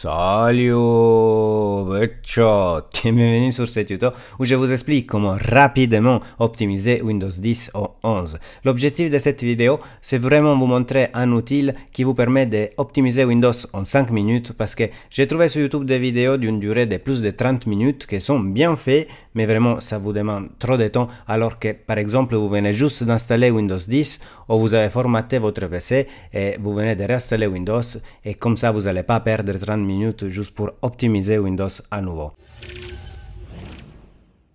Salut, ciao, bienvenue sur ce tuto où je vous explique comment rapidement optimiser Windows 10 ou 11. L'objectif de cette vidéo, c'est vraiment vous montrer un outil qui vous permet d'optimiser Windows en 5 minutes parce que j'ai trouvé sur YouTube des vidéos d'une durée de plus de 30 minutes qui sont bien faites, mais vraiment ça vous demande trop de temps alors que par exemple vous venez juste d'installer Windows 10 ou vous avez formaté votre PC et vous venez de réinstaller Windows et comme ça vous n'allez pas perdre 30 minutes juste pour optimiser Windows à nouveau.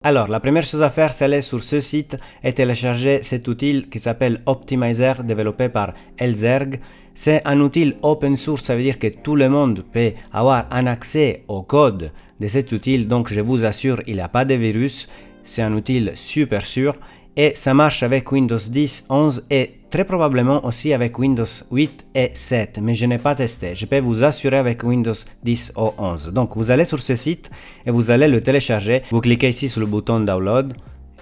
Alors, la première chose à faire, c'est aller sur ce site et télécharger cet outil qui s'appelle Optimizer, développé par Elzerg. C'est un outil open source, ça veut dire que tout le monde peut avoir un accès au code de cet outil, donc je vous assure, il n'y a pas de virus, c'est un outil super sûr. Et ça marche avec Windows 10, 11 et très probablement aussi avec Windows 8 et 7, mais je n'ai pas testé. Je peux vous assurer avec Windows 10 ou 11. Donc vous allez sur ce site et vous allez le télécharger. Vous cliquez ici sur le bouton Download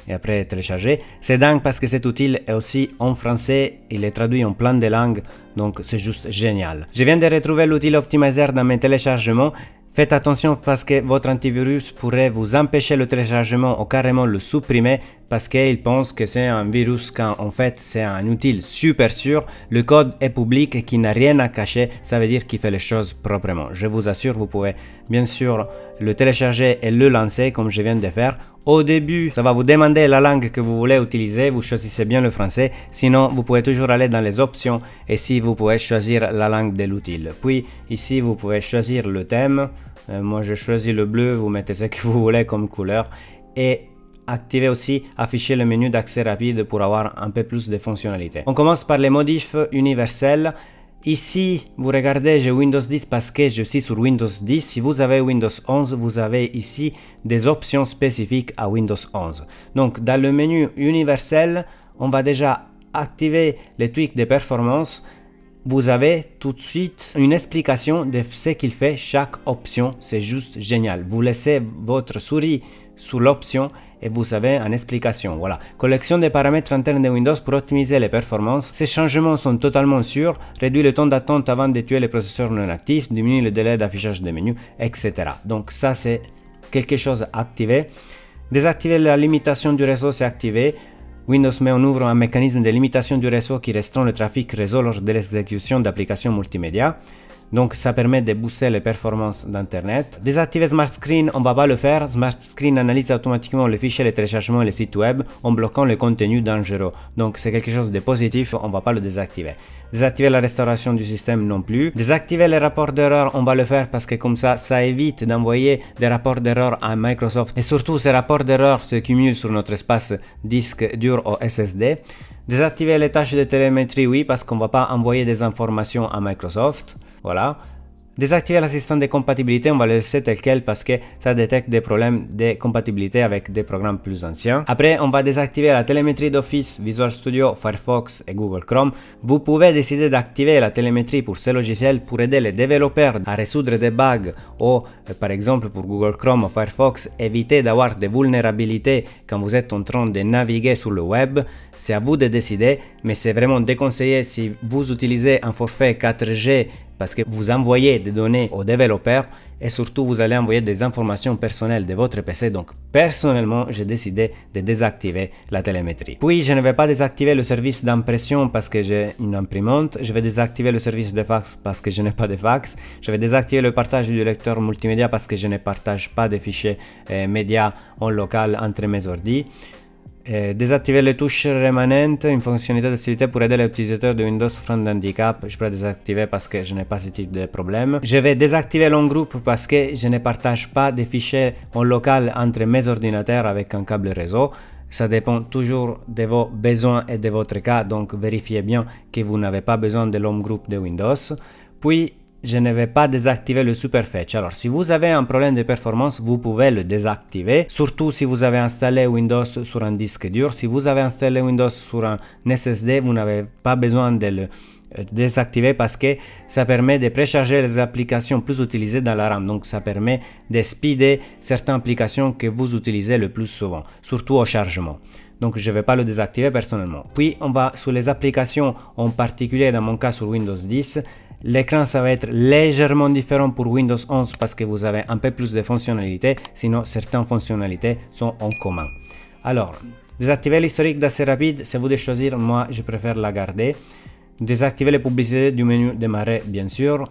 et après télécharger. C'est dingue parce que cet outil est aussi en français, il est traduit en plein de langues, donc c'est juste génial. Je viens de retrouver l'outil Optimizer dans mes téléchargements. Faites attention parce que votre antivirus pourrait vous empêcher le téléchargement ou carrément le supprimer parce qu'il pense que c'est un virus quand en fait c'est un outil super sûr. Le code est public et qui n'a rien à cacher, ça veut dire qu'il fait les choses proprement. Je vous assure, vous pouvez bien sûr le télécharger et le lancer comme je viens de faire. Au début, ça va vous demander la langue que vous voulez utiliser, vous choisissez bien le français, sinon vous pouvez toujours aller dans les options et ici vous pouvez choisir la langue de l'outil. Puis ici vous pouvez choisir le thème, moi je choisis le bleu, vous mettez ce que vous voulez comme couleur et activez aussi afficher le menu d'accès rapide pour avoir un peu plus de fonctionnalités. On commence par les modifs universels. Ici, vous regardez, j'ai Windows 10 parce que je suis sur Windows 10. Si vous avez Windows 11, vous avez ici des options spécifiques à Windows 11. Donc, dans le menu universel, on va déjà activer les tweaks de performance. Vous avez tout de suite une explication de ce qu'il fait chaque option. C'est juste génial. Vous laissez votre souris sur l'option et vous avez une explication. Voilà. Collection des paramètres internes de Windows pour optimiser les performances. Ces changements sont totalement sûrs. Réduit le temps d'attente avant de tuer les processeurs non actifs. Diminue le délai d'affichage des menus, etc. Donc ça c'est quelque chose à activer. Désactiver la limitation du réseau, c'est activé. Windows met en œuvre un mécanisme de limitation du réseau qui restreint le trafic réseau lors de l'exécution d'applications multimédia. Donc ça permet de booster les performances d'internet. Désactiver Smart Screen, on va pas le faire. Smart Screen analyse automatiquement les fichiers, les téléchargements et les sites web en bloquant le contenu dangereux. Donc c'est quelque chose de positif, on va pas le désactiver. Désactiver la restauration du système non plus. Désactiver les rapports d'erreur, on va le faire parce que comme ça évite d'envoyer des rapports d'erreur à Microsoft. Et surtout ces rapports d'erreur se cumulent sur notre espace disque dur ou SSD. Désactiver les tâches de télémétrie, oui, parce qu'on ne va pas envoyer des informations à Microsoft. Voilà. Désactiver l'assistant de compatibilité, on va le laisser tel quel parce que ça détecte des problèmes de compatibilité avec des programmes plus anciens. Après, on va désactiver la télémétrie d'Office, Visual Studio, Firefox et Google Chrome. Vous pouvez décider d'activer la télémétrie pour ces logiciels pour aider les développeurs à résoudre des bugs ou, par exemple, pour Google Chrome ou Firefox, éviter d'avoir des vulnérabilités quand vous êtes en train de naviguer sur le web. C'est à vous de décider, mais c'est vraiment déconseillé si vous utilisez un forfait 4G parce que vous envoyez des données aux développeurs et surtout vous allez envoyer des informations personnelles de votre PC. Donc personnellement, j'ai décidé de désactiver la télémétrie. Puis je ne vais pas désactiver le service d'impression parce que j'ai une imprimante. Je vais désactiver le service de fax parce que je n'ai pas de fax. Je vais désactiver le partage du lecteur multimédia parce que je ne partage pas de fichiers médias en local entre mes ordi. Désactiver les touches rémanentes, une fonctionnalité d'activité pour aider les utilisateurs de Windows Front Handicap. Je peux désactiver parce que je n'ai pas ce type de problème. Je vais désactiver l'on groupe parce que je ne partage pas de fichiers en local entre mes ordinateurs avec un câble réseau. Ça dépend toujours de vos besoins et de votre cas, donc vérifiez bien que vous n'avez pas besoin de l'home group de Windows. Puis je ne vais pas désactiver le Superfetch. Alors, si vous avez un problème de performance, vous pouvez le désactiver. Surtout si vous avez installé Windows sur un disque dur. Si vous avez installé Windows sur un SSD, vous n'avez pas besoin de le désactiver parce que ça permet de précharger les applications plus utilisées dans la RAM. Donc, ça permet de speeder certaines applications que vous utilisez le plus souvent, surtout au chargement. Donc, je ne vais pas le désactiver personnellement. Puis, on va sur les applications, en particulier dans mon cas sur Windows 10. L'écran, ça va être légèrement différent pour Windows 11 parce que vous avez un peu plus de fonctionnalités, sinon certaines fonctionnalités sont en commun. Alors, désactiver l'historique d'accès rapide, c'est vous de choisir, moi je préfère la garder. Désactiver les publicités du menu démarrer, bien sûr.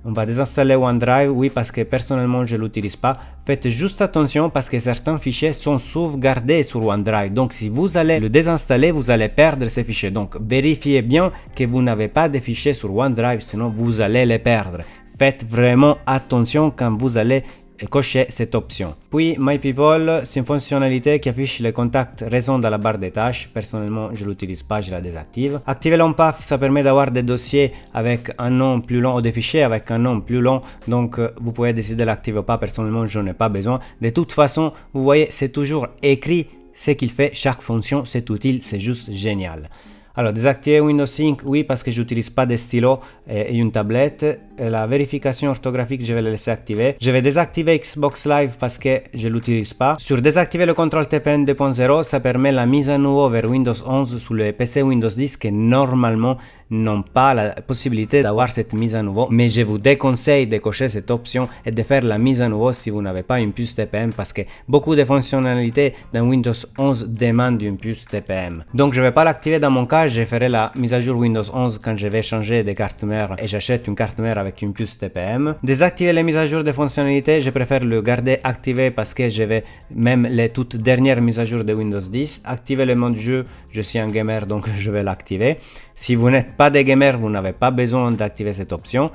On va désinstaller OneDrive, oui, parce que personnellement je ne l'utilise pas. Faites juste attention parce que certains fichiers sont sauvegardés sur OneDrive. Donc si vous allez le désinstaller, vous allez perdre ces fichiers. Donc vérifiez bien que vous n'avez pas de fichiers sur OneDrive, sinon vous allez les perdre. Faites vraiment attention quand vous allez cocher cette option. Puis My People, c'est une fonctionnalité qui affiche les contacts récents dans la barre des tâches. Personnellement, je l'utilise pas, je la désactive. Activer l'OnPath, ça permet d'avoir des dossiers avec un nom plus long ou des fichiers avec un nom plus long. Donc, vous pouvez décider de l'activer ou pas. Personnellement, je n'en ai pas besoin. De toute façon, vous voyez, c'est toujours écrit ce qu'il fait. Chaque fonction, c'est utile, c'est juste génial. Alors, désactiver Windows Sync, oui, parce que j'utilise pas de stylo et une tablette. Et la vérification orthographique, je vais la laisser activer. Je vais désactiver Xbox Live parce que je l'utilise pas. Sur désactiver le contrôle TPM 2.0, ça permet la mise à nouveau vers Windows 11 sur le PC Windows 10 qui normalement n'ont pas la possibilité d'avoir cette mise à nouveau. Mais je vous déconseille de cocher cette option et de faire la mise à nouveau si vous n'avez pas une puce TPM parce que beaucoup de fonctionnalités dans Windows 11 demandent une puce TPM. Donc je ne vais pas l'activer dans mon cas, je ferai la mise à jour Windows 11 quand je vais changer de carte mère et j'achète une carte mère avec une puce TPM. Désactiver les mises à jour des fonctionnalités, je préfère le garder activé parce que je vais même les toutes dernières mises à jour de Windows 10. Activer le mode jeu, je suis un gamer donc je vais l'activer. Si vous n'êtes pas des gamers, vous n'avez pas besoin d'activer cette option.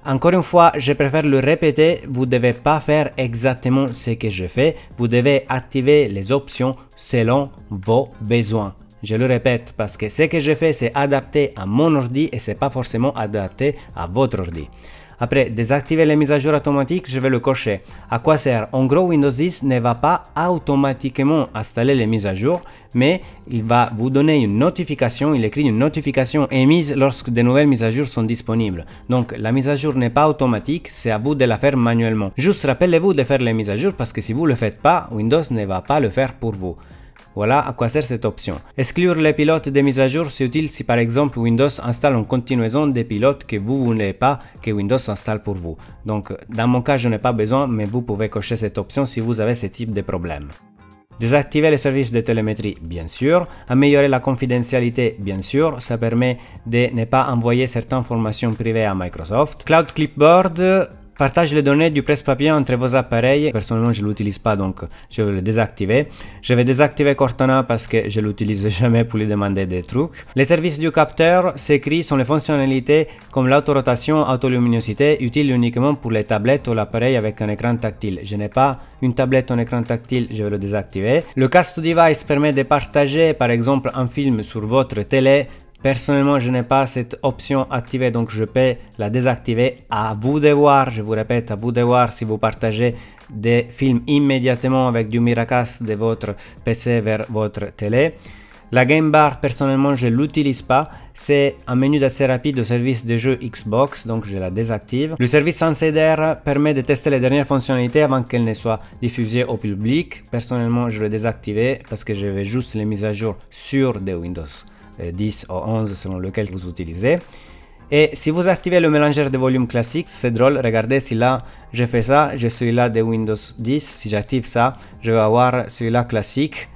Encore une fois, je préfère le répéter, vous ne devez pas faire exactement ce que je fais, vous devez activer les options selon vos besoins. Je le répète parce que ce que je fais, c'est adapté à mon ordi et c'est pas forcément adapté à votre ordi. Après, désactiver les mises à jour automatiques, je vais le cocher. À quoi sert? En gros, Windows 10 ne va pas automatiquement installer les mises à jour, mais il va vous donner une notification, il écrit une notification émise lorsque de nouvelles mises à jour sont disponibles. Donc, la mise à jour n'est pas automatique, c'est à vous de la faire manuellement. Juste rappelez-vous de faire les mises à jour parce que si vous ne le faites pas, Windows ne va pas le faire pour vous. Voilà à quoi sert cette option. Exclure les pilotes des mises à jour, c'est utile si par exemple Windows installe en continuaison des pilotes que vous ne voulez pas que Windows installe pour vous. Donc dans mon cas je n'ai pas besoin, mais vous pouvez cocher cette option si vous avez ce type de problème. Désactiver les services de télémétrie, bien sûr. Améliorer la confidentialité, bien sûr. Ça permet de ne pas envoyer certaines informations privées à Microsoft. Cloud Clipboard. Partage les données du presse-papier entre vos appareils. Personnellement, je ne l'utilise pas, donc je vais le désactiver. Je vais désactiver Cortana parce que je ne l'utilise jamais pour lui demander des trucs. Les services du capteur s'écrit sont les fonctionnalités comme l'autorotation, autoluminosité, utiles uniquement pour les tablettes ou l'appareil avec un écran tactile. Je n'ai pas une tablette en écran tactile, je vais le désactiver. Le Cast to Device permet de partager par exemple un film sur votre télé. Personnellement, je n'ai pas cette option activée, donc je peux la désactiver. À vous de voir, je vous répète, à vous de voir si vous partagez des films immédiatement avec du Miracast de votre PC vers votre télé. La Game Bar, personnellement, je ne l'utilise pas. C'est un menu d'accès rapide au service de jeux Xbox, donc je la désactive. Le service Insider permet de tester les dernières fonctionnalités avant qu'elles ne soient diffusées au public. Personnellement, je l'ai désactivé parce que je vais juste les mises à jour sur des Windows 10 ou 11 selon lequel vous utilisez. Et si vous activez le mélangeur de volume classique, c'est drôle, regardez si là je fais ça, j'ai celui-là de Windows 10, si j'active ça, je vais avoir celui-là classique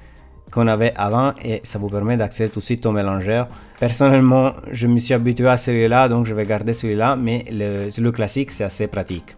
qu'on avait avant et ça vous permet d'accéder tout de suite au mélangeur. Personnellement, je me suis habitué à celui-là, donc je vais garder celui-là, mais le classique c'est assez pratique.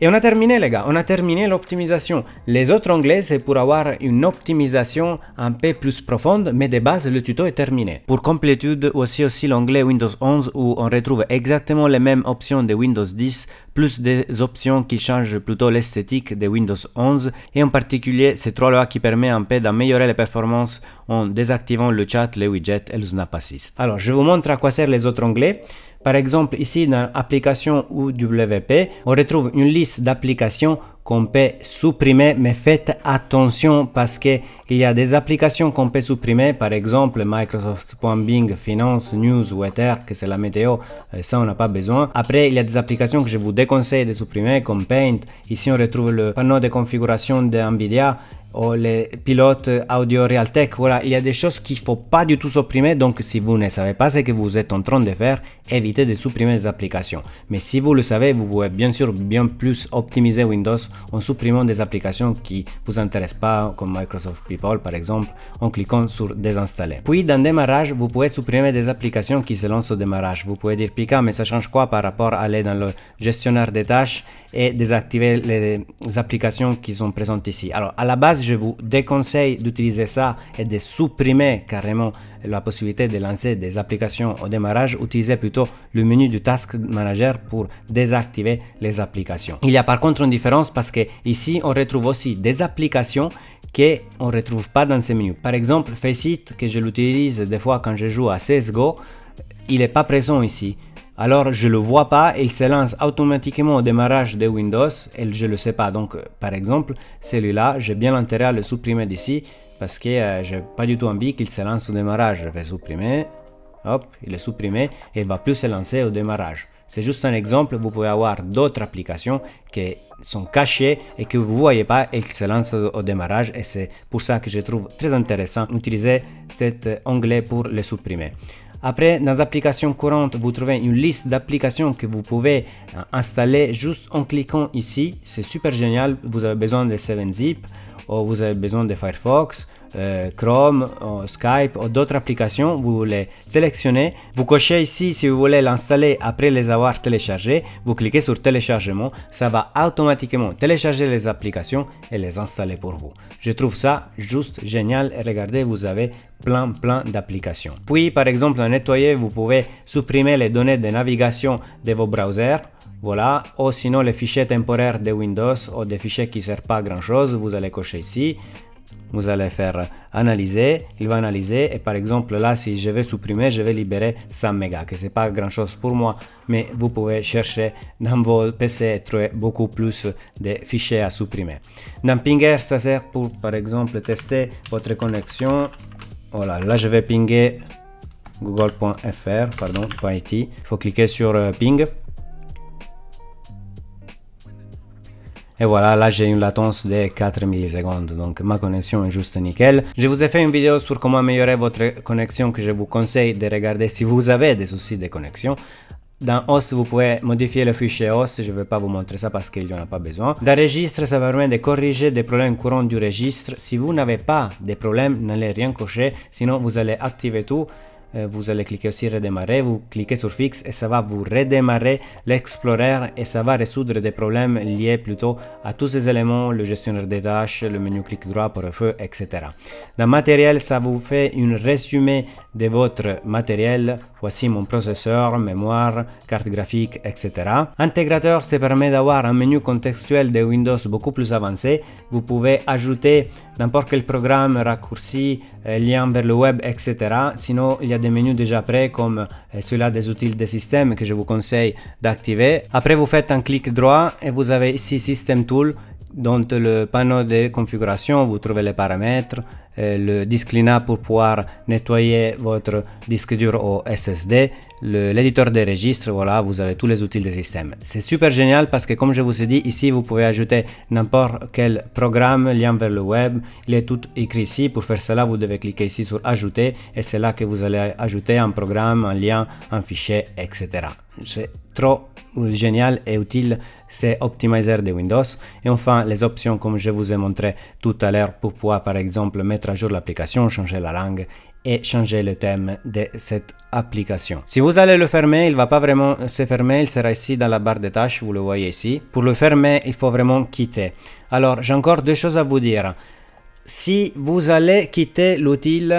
Et on a terminé les gars, on a terminé l'optimisation. Les autres onglets c'est pour avoir une optimisation un peu plus profonde, mais de base le tuto est terminé. Pour complétude aussi l'onglet Windows 11 où on retrouve exactement les mêmes options de Windows 10, plus des options qui changent plutôt l'esthétique de Windows 11 et en particulier ces trois-là qui permettent un peu d'améliorer les performances en désactivant le chat, les widgets et le Snap Assist. Alors je vous montre à quoi servent les autres onglets. Par exemple, ici dans Applications UWP, on retrouve une liste d'applications qu'on peut supprimer, mais faites attention parce qu'il y a des applications qu'on peut supprimer, par exemple Microsoft.Bing, Finance, News, Weather, que c'est la météo, ça on n'a pas besoin. Après, il y a des applications que je vous déconseille de supprimer, comme Paint. Ici, on retrouve le panneau de configuration de Nvidia. ou les pilotes audio Realtek. Voilà, il y a des choses qu'il ne faut pas du tout supprimer. Donc si vous ne savez pas ce que vous êtes en train de faire, évitez de supprimer les applications. Mais si vous le savez, vous pouvez bien sûr bien plus optimiser Windows en supprimant des applications qui ne vous intéressent pas, comme Microsoft People par exemple, en cliquant sur désinstaller. Puis dans démarrage, vous pouvez supprimer des applications qui se lancent au démarrage. Vous pouvez dire Pika, mais ça change quoi par rapport à aller dans le gestionnaire des tâches et désactiver les applications qui sont présentes ici. Alors à la base, je vous déconseille d'utiliser ça et de supprimer carrément la possibilité de lancer des applications au démarrage. Utilisez plutôt le menu du Task Manager pour désactiver les applications. Il y a par contre une différence parce que ici on retrouve aussi des applications qu'on ne retrouve pas dans ce menu. Par exemple, Faceit, que je l'utilise des fois quand je joue à CSGO, il n'est pas présent ici. Alors je le vois pas, il se lance automatiquement au démarrage de Windows et je le sais pas. Donc par exemple, celui-là, j'ai bien l'intérêt à le supprimer d'ici parce que j'ai pas du tout envie qu'il se lance au démarrage. Je vais supprimer, hop, il est supprimé et il va plus se lancer au démarrage. C'est juste un exemple, vous pouvez avoir d'autres applications qui sont cachées et que vous ne voyez pas et qui se lancent au démarrage, et c'est pour ça que je trouve très intéressant d'utiliser cet onglet pour les supprimer. Après, dans les applications courantes, vous trouvez une liste d'applications que vous pouvez installer juste en cliquant ici. C'est super génial. Vous avez besoin de 7-Zip, ou vous avez besoin de Firefox, Chrome, Skype ou d'autres applications. Vous les sélectionnez, vous cochez ici si vous voulez l'installer après les avoir téléchargés. Vous cliquez sur téléchargement, ça va automatiquement télécharger les applications et les installer pour vous. Je trouve ça juste génial. Et regardez, vous avez plein d'applications. Puis par exemple, en nettoyer, vous pouvez supprimer les données de navigation de vos browsers. Voilà, ou sinon les fichiers temporaires de Windows ou des fichiers qui ne servent pas à grand chose, vous allez cocher ici. Vous allez faire analyser, il va analyser, et par exemple là, si je vais supprimer, je vais libérer 100 mégas, que c'est pas grand chose pour moi, mais vous pouvez chercher dans vos PC et trouver beaucoup plus de fichiers à supprimer. Dans Pinger, ça sert pour par exemple tester votre connexion. Voilà, là je vais pinguer google.fr, pardon, .it. Il faut cliquer sur ping. Et voilà, là j'ai une latence de 4 millisecondes, donc ma connexion est juste nickel. Je vous ai fait une vidéo sur comment améliorer votre connexion que je vous conseille de regarder si vous avez des soucis de connexion. Dans host, vous pouvez modifier le fichier host, je ne vais pas vous montrer ça parce qu'il n'y en a pas besoin. Dans registre, ça permet de corriger des problèmes courants du registre. Si vous n'avez pas de problème, n'allez rien cocher, sinon vous allez activer tout. Vous allez cliquer aussi redémarrer, vous cliquez sur fixe et ça va vous redémarrer l'Explorer et ça va résoudre des problèmes liés plutôt à tous ces éléments, le gestionnaire des tâches, le menu clic droit pour le feu, etc. Dans matériel, ça vous fait un résumé de votre matériel. Voici mon processeur, mémoire, carte graphique, etc. Intégrateur, ça permet d'avoir un menu contextuel de Windows beaucoup plus avancé. Vous pouvez ajouter n'importe quel programme, raccourci, lien vers le web, etc. Sinon, il y a des menus déjà prêts comme celui-là des outils de système que je vous conseille d'activer. Après, vous faites un clic droit et vous avez ici System Tool. Dans le panneau de configuration, vous trouvez les paramètres, le disque Lina pour pouvoir nettoyer votre disque dur au SSD, l'éditeur de registres, voilà, vous avez tous les outils de système. C'est super génial parce que comme je vous ai dit, ici vous pouvez ajouter n'importe quel programme, lien vers le web, il est tout écrit ici. Pour faire cela, vous devez cliquer ici sur ajouter et c'est là que vous allez ajouter un programme, un lien, un fichier, etc. C'est trop génial et utile, c'est Optimizer de Windows. Et enfin, les options comme je vous ai montré tout à l'heure pour pouvoir par exemple mettre à jour l'application, changer la langue et changer le thème de cette application. Si vous allez le fermer, il ne va pas vraiment se fermer, il sera ici dans la barre de tâches, vous le voyez ici. Pour le fermer, il faut vraiment quitter. Alors, j'ai encore deux choses à vous dire. Si vous allez quitter l'outil,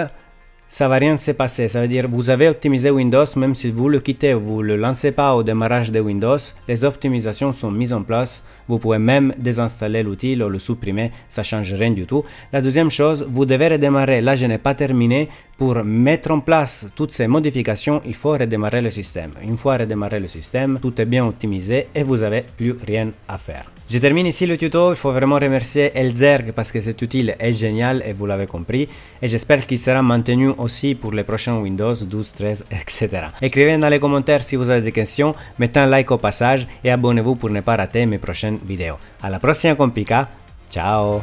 ça va rien se passer, ça veut dire vous avez optimisé Windows, même si vous le quittez, vous le lancez pas au démarrage de Windows, les optimisations sont mises en place, vous pouvez même désinstaller l'outil ou le supprimer, ça change rien du tout. La deuxième chose, vous devez redémarrer, là je n'ai pas terminé, pour mettre en place toutes ces modifications, il faut redémarrer le système. Une fois redémarré le système, tout est bien optimisé et vous n'avez plus rien à faire. Je termine ici le tuto, il faut vraiment remercier Elzerg parce que cet outil est génial et vous l'avez compris. Et j'espère qu'il sera maintenu aussi pour les prochains Windows 12, 13, etc. Écrivez dans les commentaires si vous avez des questions, mettez un like au passage et abonnez-vous pour ne pas rater mes prochaines vidéos. À la prochaine con Pika, ciao!